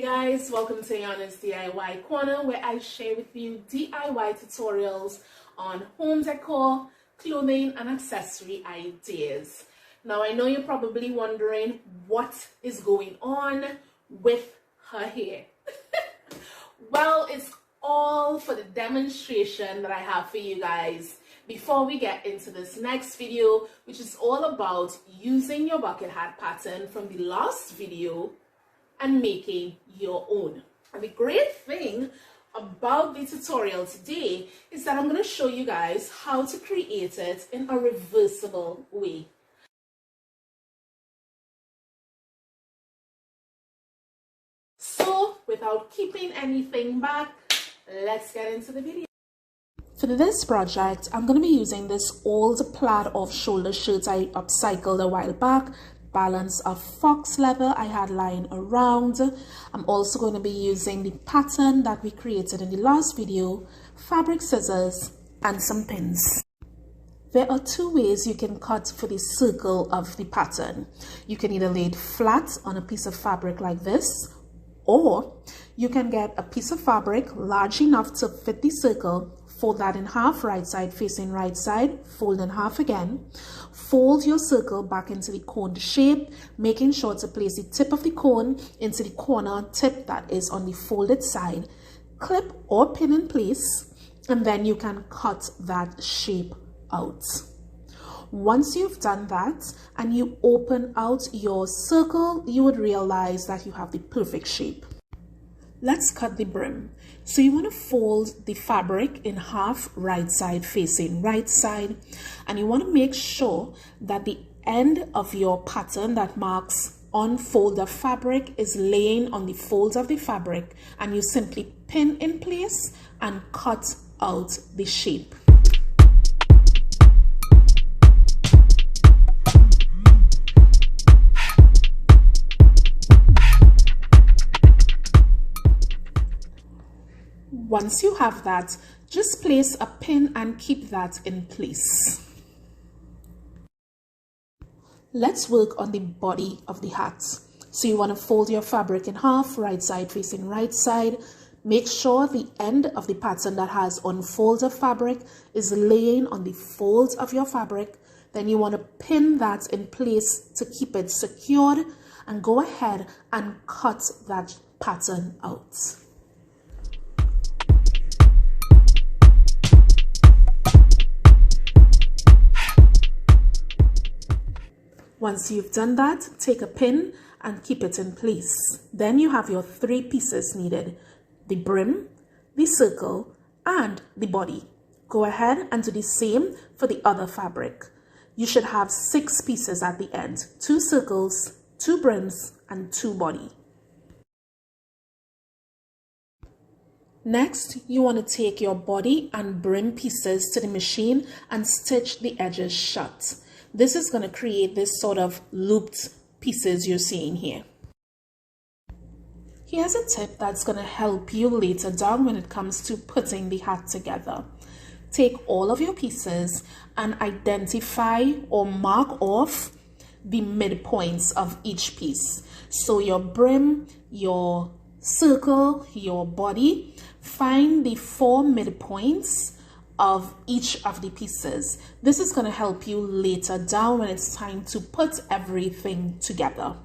Guys, welcome to Yana's DIY Corner, where I share with you DIY tutorials on home decor, clothing and accessory ideas. Now I know you're probably wondering what is going on with her hair. Well, it's all for the demonstration that I have for you guys before we get into this next video, which is all about using your bucket hat pattern from the last video and making your own. And the great thing about the tutorial today is that I'm going to show you guys how to create it in a reversible way. So without keeping anything back, let's get into the video. For this project, I'm going to be using this old plaid off-shoulder shirt I upcycled a while back. Balance of fox leather I had lying around. I'm also going to be using the pattern that we created in the last video, fabric scissors and some pins. There are two ways you can cut for the circle of the pattern. You can either lay it flat on a piece of fabric like this, or you can get a piece of fabric large enough to fit the circle, fold that in half, right side facing right side, fold in half again, fold your circle back into the cone shape, making sure to place the tip of the cone into the corner tip that is on the folded side, clip or pin in place, and then you can cut that shape out. Once you've done that and you open out your circle, you would realize that you have the perfect shape. Let's cut the brim. So you want to fold the fabric in half, right side facing right side, and you want to make sure that the end of your pattern that marks unfold the fabric is laying on the folds of the fabric, and you simply pin in place and cut out the shape. Once you have that, just place a pin and keep that in place. Let's work on the body of the hat. So you want to fold your fabric in half, right side facing right side. Make sure the end of the pattern that has unfolded fabric is laying on the folds of your fabric. Then you want to pin that in place to keep it secured, and go ahead and cut that pattern out. Once you've done that, take a pin and keep it in place. Then you have your three pieces needed: the brim, the circle, and the body. Go ahead and do the same for the other fabric. You should have 6 pieces at the end: 2 circles, 2 brims, and 2 body. Next, you want to take your body and brim pieces to the machine and stitch the edges shut. This is going to create this sort of looped pieces you're seeing here. Here's a tip that's going to help you later down when it comes to putting the hat together. Take all of your pieces and identify or mark off the midpoints of each piece. So your brim, your circle, your body, find the 4 midpoints of each of the pieces. This is going to help you later down when it's time to put everything together.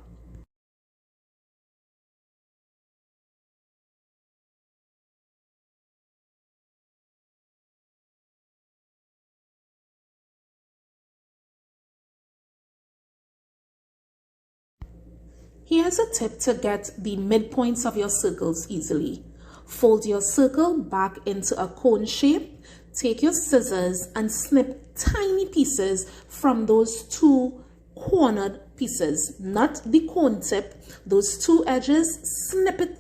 Here's a tip to get the midpoints of your circles easily. Fold your circle back into a cone shape. Take your scissors and snip tiny pieces from those 2 cornered pieces, not the cone tip. Those 2 edges, snip it,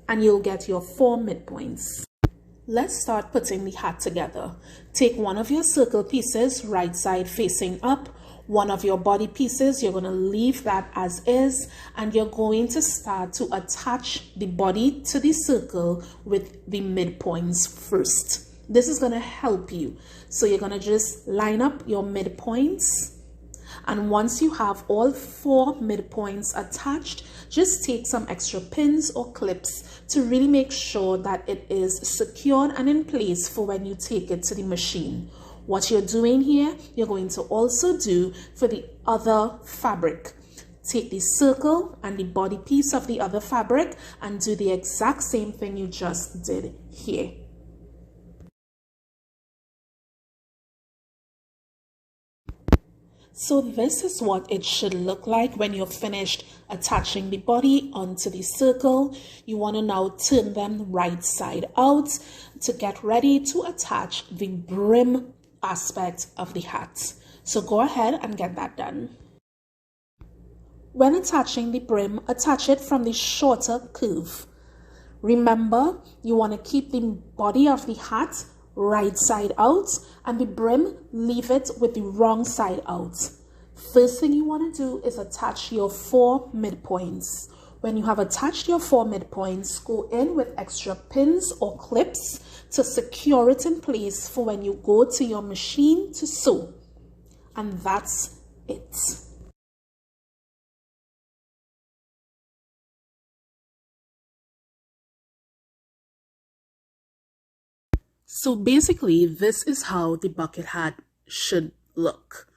and you'll get your 4 midpoints. Let's start putting the hat together. Take one of your circle pieces, right side facing up. One of your body pieces, you're going to leave that as is, and you're going to start to attach the body to the circle with the midpoints first. This is going to help you. So you're going to just line up your midpoints And once you have all 4 midpoints attached, just take some extra pins or clips to really make sure that it is secured and in place for when you take it to the machine. What you're doing here, you're going to also do for the other fabric. Take the circle and the body piece of the other fabric and do the exact same thing you just did here. So this is what it should look like when you're finished attaching the body onto the circle. You want to now turn them right side out to get ready to attach the brim aspect of the hat. So go ahead and get that done. When attaching the brim, attach it from the shorter curve. Remember, you want to keep the body of the hat right side out and the brim, leave it with the wrong side out. First thing you want to do is attach your 4 midpoints. When you have attached your 4 midpoints, go in with extra pins or clips to secure it in place for when you go to your machine to sew. And that's it. So basically, this is how the bucket hat should look.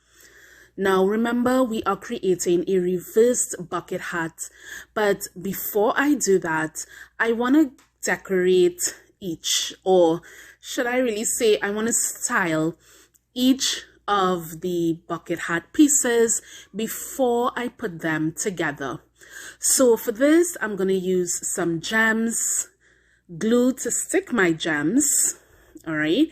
Now remember, we are creating a reversed bucket hat, but before I do that, I want to decorate each, or should I really say, I want to style each of the bucket hat pieces before I put them together. So for this, I'm going to use some gems, glue to stick my gems. All right,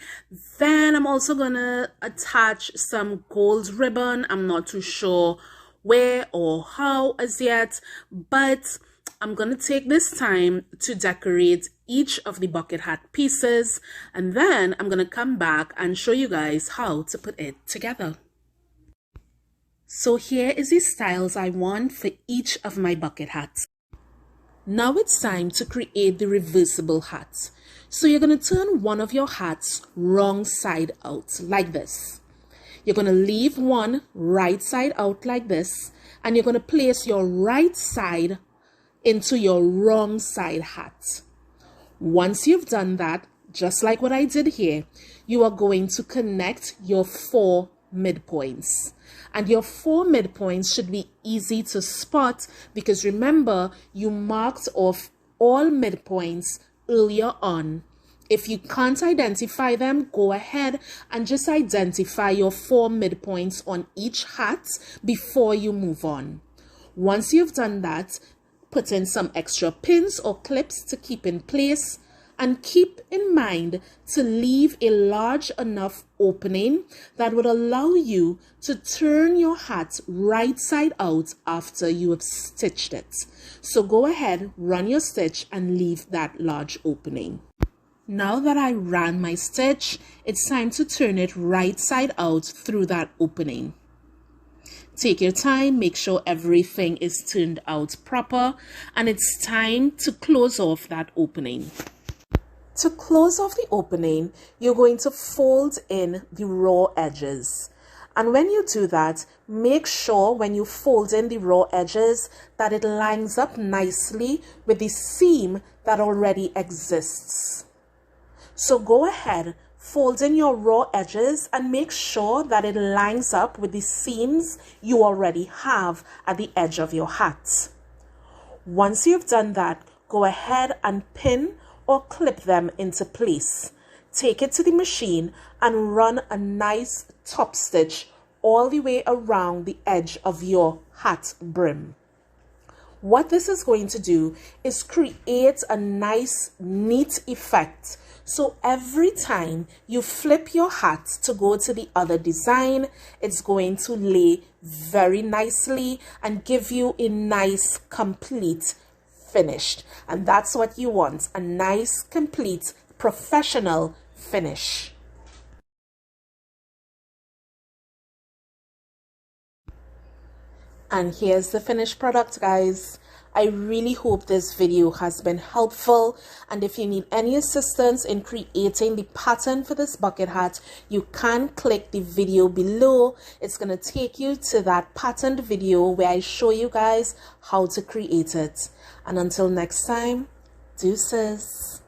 then I'm also gonna attach some gold ribbon. I'm not too sure where or how as yet, but I'm gonna take this time to decorate each of the bucket hat pieces, and then I'm gonna come back and show you guys how to put it together. So here is the styles I want for each of my bucket hats. Now it's time to create the reversible hat. So you're going to turn one of your hats wrong side out like this. You're going to leave one right side out like this, and you're going to place your right side into your wrong side hat. Once you've done that, just like what I did here, you are going to connect your 4 midpoints. And your 4 midpoints should be easy to spot because remember, you marked off all midpoints earlier on. If you can't identify them, go ahead and just identify your 4 midpoints on each hat before you move on. Once you've done that, put in some extra pins or clips to keep in place, and keep in mind to leave a large enough opening that would allow you to turn your hat right side out after you have stitched it. So go ahead, run your stitch and leave that large opening. Now that I ran my stitch, it's time to turn it right side out through that opening. Take your time, make sure everything is turned out proper, and it's time to close off that opening. To close off the opening, you're going to fold in the raw edges. And when you do that, make sure when you fold in the raw edges that it lines up nicely with the seam that already exists. So go ahead, fold in your raw edges and make sure that it lines up with the seams you already have at the edge of your hat. Once you've done that, go ahead and pin or clip them into place. Take it to the machine and run a nice top stitch all the way around the edge of your hat brim. What this is going to do is create a nice neat effect. So every time you flip your hat to go to the other design, it's going to lay very nicely and give you a nice complete finished, and that's what you want, a nice complete professional finish. And here's the finished product, guys. I really hope this video has been helpful, and if you need any assistance in creating the pattern for this bucket hat, you can click the video below. It's going to take you to that patterned video where I show you guys how to create it. And until next time, deuces.